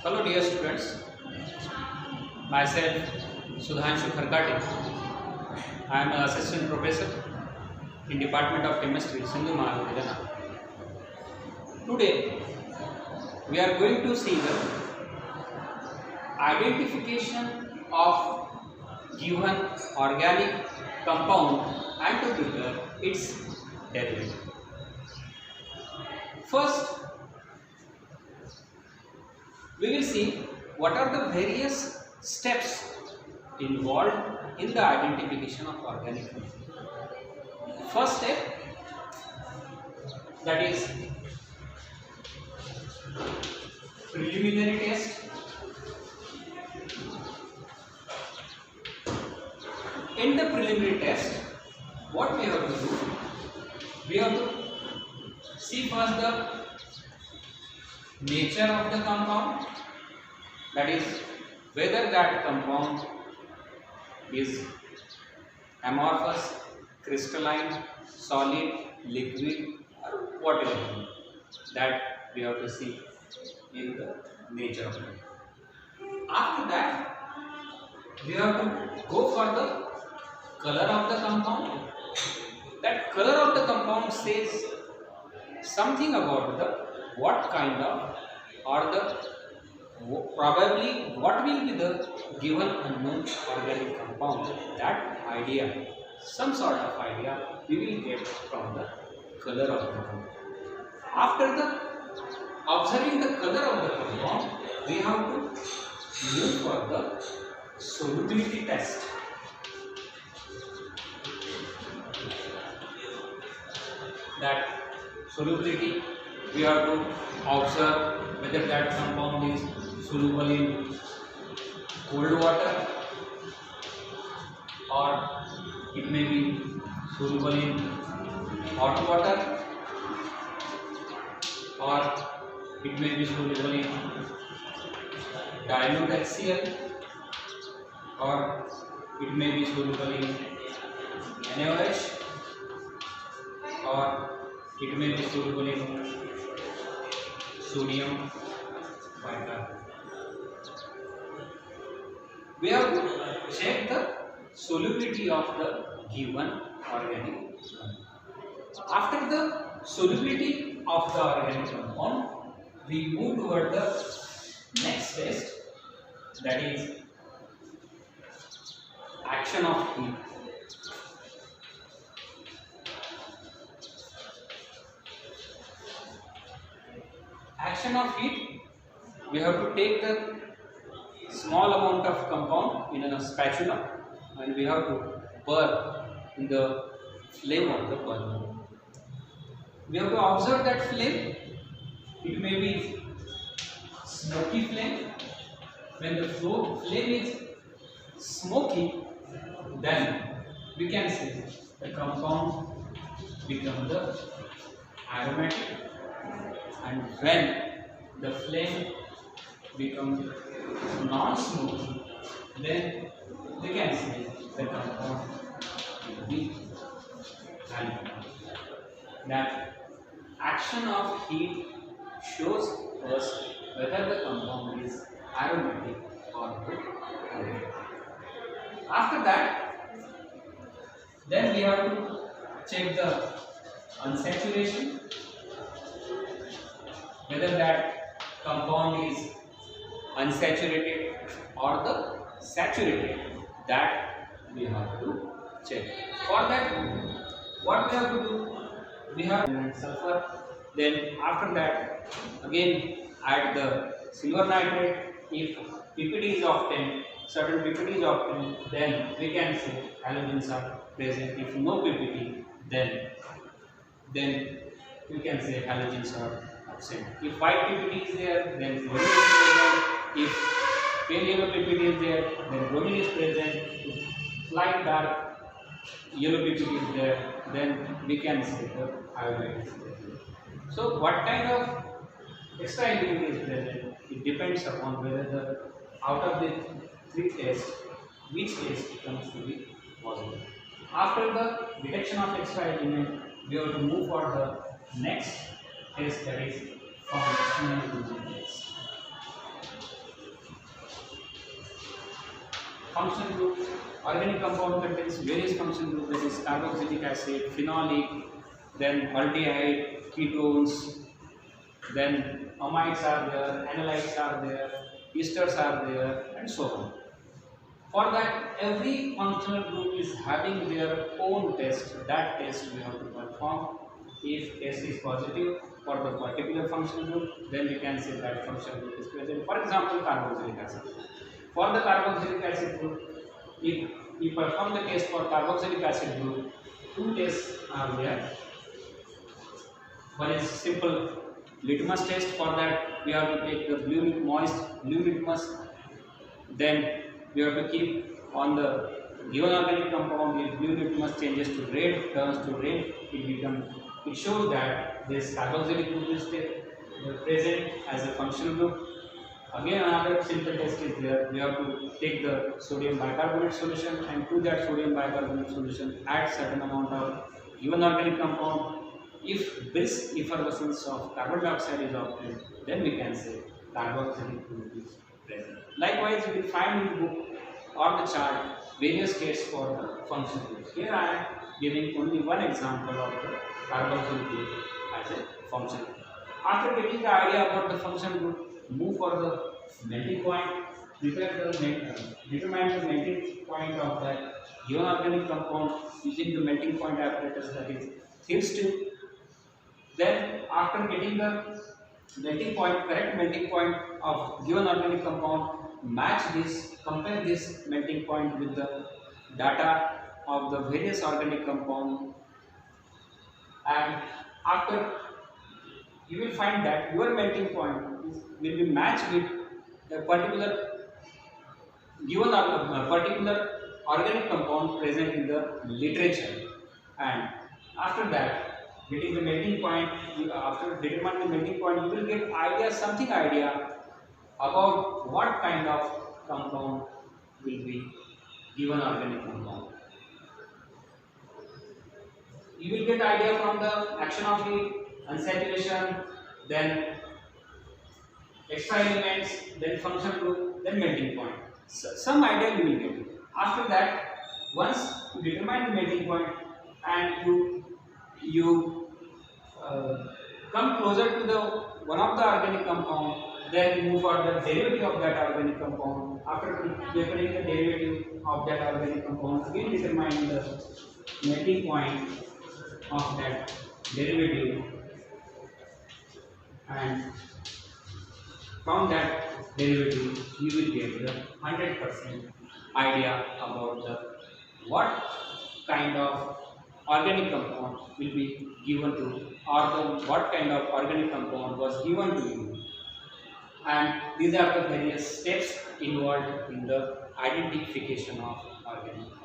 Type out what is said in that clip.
Hello dear students, myself Sudhanshu Kharkati. I am an assistant professor in Department of Chemistry, Sindhu Mahavidyalaya. Today we are going to see the identification of given organic compound and to prepare its derivative. First, we will see what are the various steps involved in the identification of organic compound. First step, that is preliminary test. In the preliminary test, what we have to do? We have to see first the nature of the compound, that is whether that compound is amorphous, crystalline, solid, liquid, or whatever. That we have to see in the nature of it. After that, we have to go for the color of the compound. That color of the compound says something about the what kind of or the probably what will be the given unknown organic compound. That idea, some sort of idea we will get from the color of the compound. After the observing the color of the compound, we have to move for the solubility test. That solubility, we have to observe whether that compound is soluble in cold water or it may be soluble in hot water or it may be soluble in dilute HCl or it may be soluble in NaOH or it may be soluble in sodium bicarbonate. We have to check the solubility of the given organic compound. After the solubility of the organic compound, we move toward the next test, that is action of heat. Action of heat, we have to take the small amount of compound in a spatula and we have to burn in the flame of the burner. We have to observe that flame. It may be smoky flame. When the flame is smoky, then we can say the compound becomes the aromatic. And when the flame becomes non-smoky, then we can say the compound will be alcohol. That action of heat shows us whether the compound is aromatic or alcoholic. After that, then we have to check the unsaturation, whether that compound is unsaturated or the saturated. That we have to check. For that, what we have to do? We have sulfur. Then after that, again add the silver nitrate. If PPD is of 10, certain PPD is of 10, then we can say halogens are present. If no PPD, then we can say halogens are absent. If white PPD is there, then bromine is present. If pale yellow PPD is there, then bromine is present. If light dark yellow PPD is there, then we can say the iodide is there. So what kind of extra element is present? It depends upon whether the out of the three tests, which test comes to be positive. After the detection of extra element, we have to move for the next test, that is functional test. function group. Organic compound contains various function groups, that is carboxylic acid, phenolic, then aldehyde, ketones, then amides are there, analytes are there, esters are there, and so on. For that, every functional group is having their own test. That test we have to perform. If test is positive for the particular functional group, then we can say that functional group is present. For example, carboxylic acid. For the carboxylic acid group, if we perform the test for carboxylic acid group, two tests are there. One is simple litmus test. For that, we have to take the moist blue litmus. Then we have to keep on the given organic compound. If blue litmus changes to red, turns to red, it shows that this carboxylic group is present as a functional group. Again, another simple test is there. We have to take the sodium bicarbonate solution, and to that sodium bicarbonate solution add certain amount of given organic compound. If brisk effervescence of carbon dioxide is obtained, then we can say carboxylic group is present. Likewise, you will find in the book or the chart various tests for the functional groups. Here I am giving only one example of the carboxylic group as a functional group. After getting the idea about the functional group, move for the melting point, determine the melting point of that given organic compound using the melting point apparatus, that is thin tube. Then after getting the melting point, correct melting point of given organic compound, match this, compare this melting point with the data of the various organic compound, and after you will find that your melting point will be matched with the particular given particular organic compound present in the literature. And after that, getting the melting point, after determining the melting point, you will get something idea about what kind of compound will be given organic compound. You will get idea from the action of heat, unsaturation, then extra elements, then function group, then melting point. So, some idea you will get. After that, once you determine the melting point and you come closer to the one of the organic compound, then you move for the derivative of that organic compound. After determining the derivative of that organic compound, again determine the melting point of that derivative, and from that derivative you will get the 100% idea about the what kind of organic compound will be given to, or the what kind of organic compound was given to you. And these are the various steps involved in the identification of organic